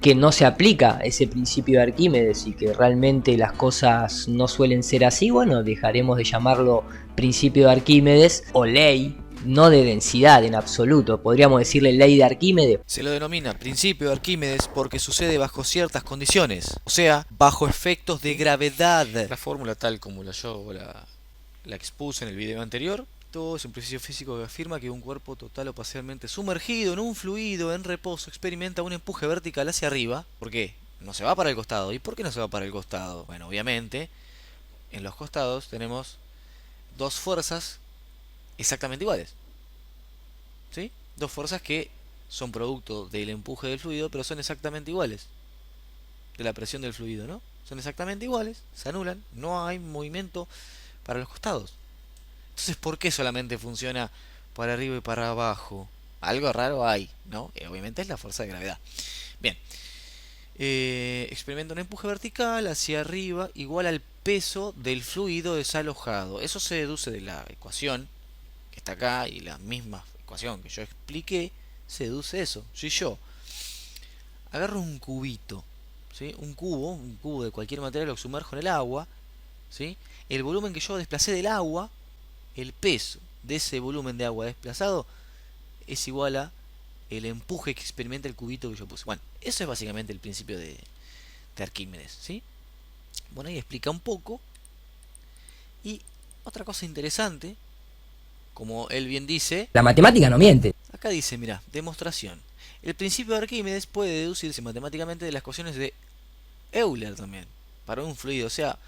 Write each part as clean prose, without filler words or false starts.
que no se aplica ese principio de Arquímedes y que realmente las cosas no suelen ser así, bueno, dejaremos de llamarlo principio de Arquímedes o ley, no de densidad en absoluto, podríamos decirle ley de Arquímedes. Se lo denomina principio de Arquímedes porque sucede bajo ciertas condiciones, o sea, bajo efectos de gravedad. La fórmula tal como yo la expuse en el video anterior, todo es un principio físico que afirma que un cuerpo total o parcialmente sumergido en un fluido en reposo experimenta un empuje vertical hacia arriba. ¿Por qué? No se va para el costado. ¿Y por qué no se va para el costado? Bueno, obviamente, en los costados tenemos dos fuerzas exactamente iguales. ¿Sí? Dos fuerzas que son producto del empuje del fluido, pero son exactamente iguales. De la presión del fluido, ¿no? Son exactamente iguales, se anulan, no hay movimiento para los costados. Entonces, ¿por qué solamente funciona para arriba y para abajo? Algo raro hay, ¿no? Obviamente es la fuerza de gravedad. Bien, experimenta un empuje vertical hacia arriba igual al peso del fluido desalojado. Eso se deduce de la ecuación que está acá y la misma ecuación que yo expliqué, se deduce eso. Si yo agarro un cubito, ¿sí? Un cubo de cualquier material, lo sumerjo en el agua, ¿sí? El volumen que yo desplacé del agua, el peso de ese volumen de agua desplazado es igual a el empuje que experimenta el cubito que yo puse. Bueno, eso es básicamente el principio de Arquímedes, ¿sí? Bueno, ahí explica un poco. Y otra cosa interesante, como él bien dice, La matemática no miente. acá dice, mira, demostración. El principio de Arquímedes puede deducirse matemáticamente de las ecuaciones de Euler también, para un fluido. O sea,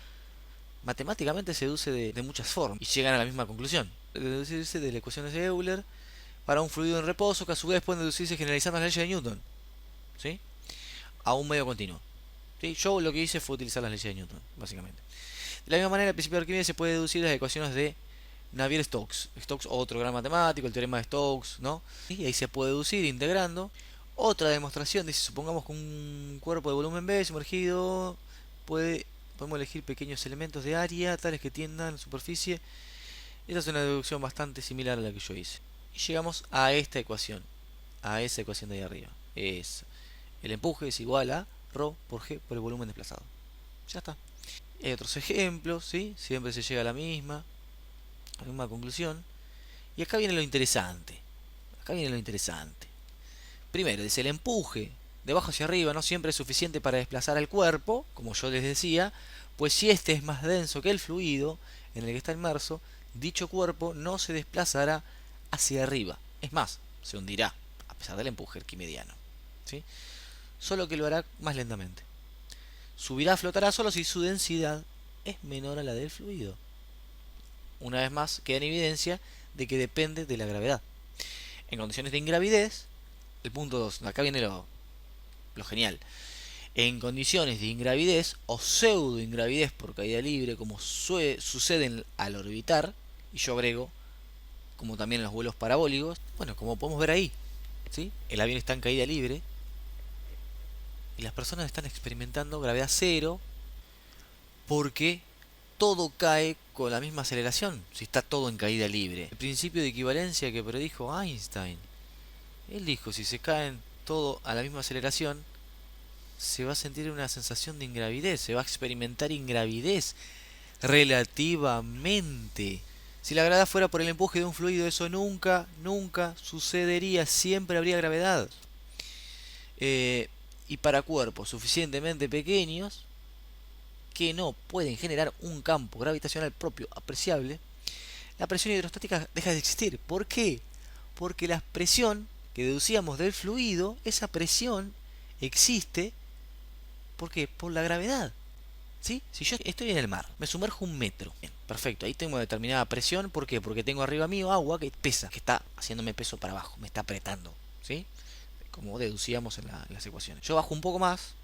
matemáticamente se deduce de muchas formas y llegan a la misma conclusión. Deducirse de las ecuaciones de Euler para un fluido en reposo, que a su vez pueden deducirse generalizando las leyes de Newton, ¿sí? A un medio continuo. ¿Sí? Yo lo que hice fue utilizar las leyes de Newton, básicamente. De la misma manera, el principio de Arquímedes se puede deducir de las ecuaciones de Navier-Stokes. Stokes, otro gran matemático, el teorema de Stokes, ¿no? Y ahí se puede deducir integrando. Otra demostración dice, supongamos que un cuerpo de volumen B sumergido podemos elegir pequeños elementos de área, tales que tiendan a superficie. Esta es una deducción bastante similar a la que yo hice. Y llegamos a esta ecuación, a esa ecuación de ahí arriba. Es el empuje es igual a ρ por g por el volumen desplazado. Ya está. Hay otros ejemplos, ¿sí? Siempre se llega a la misma conclusión. Y acá viene lo interesante. Acá viene lo interesante. Primero, dice el empuje de abajo hacia arriba no siempre es suficiente para desplazar al cuerpo, como yo les decía, pues si este es más denso que el fluido en el que está inmerso, dicho cuerpo no se desplazará hacia arriba. Es más, se hundirá, a pesar del empuje arquimediano, ¿sí? Solo que lo hará más lentamente. Subirá, flotará solo si su densidad es menor a la del fluido. Una vez más, queda en evidencia de que depende de la gravedad. En condiciones de ingravidez, el punto 2, acá viene lo genial. En condiciones de ingravidez o pseudo ingravidez por caída libre, como sucede al orbitar, y yo agrego, como también en los vuelos parabólicos, bueno, como podemos ver ahí, ¿sí? El avión está en caída libre y las personas están experimentando gravedad cero porque todo cae con la misma aceleración si está todo en caída libre. El principio de equivalencia que predijo Einstein, él dijo, si se caen todo a la misma aceleración, se va a sentir una sensación de ingravidez, se va a experimentar ingravidez relativamente. Si la gravedad fuera por el empuje de un fluido, eso nunca sucedería, siempre habría gravedad. Y para cuerpos suficientemente pequeños, que no pueden generar un campo gravitacional propio apreciable, la presión hidrostática deja de existir. ¿Por qué? Porque la presión que deducíamos del fluido, esa presión existe, ¿por qué? Por la gravedad. ¿Sí? Si yo estoy en el mar, me sumerjo 1 metro. Bien, perfecto, ahí tengo determinada presión. ¿Por qué? Porque tengo arriba mío agua que pesa, que está haciéndome peso para abajo, me está apretando. ¿Sí? Como deducíamos en las ecuaciones. Yo bajo un poco más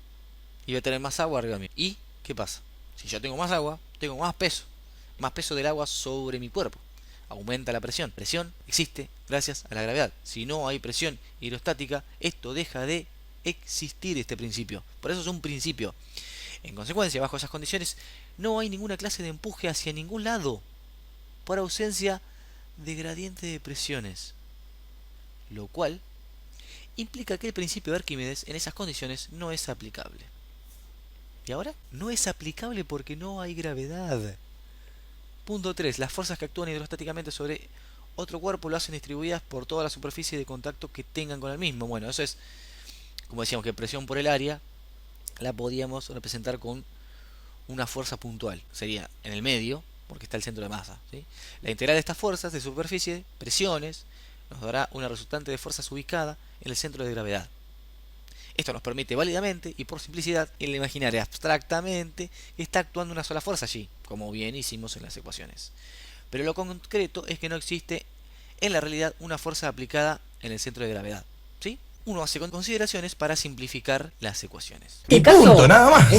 y voy a tener más agua arriba mío. ¿Y qué pasa? Si yo tengo más agua, tengo más peso del agua sobre mi cuerpo. Aumenta la presión. Presión existe gracias a la gravedad. Si no hay presión hidrostática, esto deja de existir, este principio. Por eso es un principio. En consecuencia, bajo esas condiciones, no hay ninguna clase de empuje hacia ningún lado, por ausencia de gradiente de presiones. Lo cual implica que el principio de Arquímedes en esas condiciones no es aplicable. ¿Y ahora? No es aplicable porque no hay gravedad. Punto 3. Las fuerzas que actúan hidrostáticamente sobre otro cuerpo lo hacen distribuidas por toda la superficie de contacto que tengan con el mismo. Bueno, eso es, como decíamos, que presión por el área la podíamos representar con una fuerza puntual. Sería en el medio, porque está el centro de masa, ¿sí? La integral de estas fuerzas de superficie, presiones, nos dará una resultante de fuerzas ubicada en el centro de gravedad. Esto nos permite válidamente y por simplicidad imaginar abstractamente que está actuando una sola fuerza allí, como bien hicimos en las ecuaciones. Pero lo concreto es que no existe en la realidad una fuerza aplicada en el centro de gravedad, ¿sí? Uno hace consideraciones para simplificar las ecuaciones. Y punto, nada más.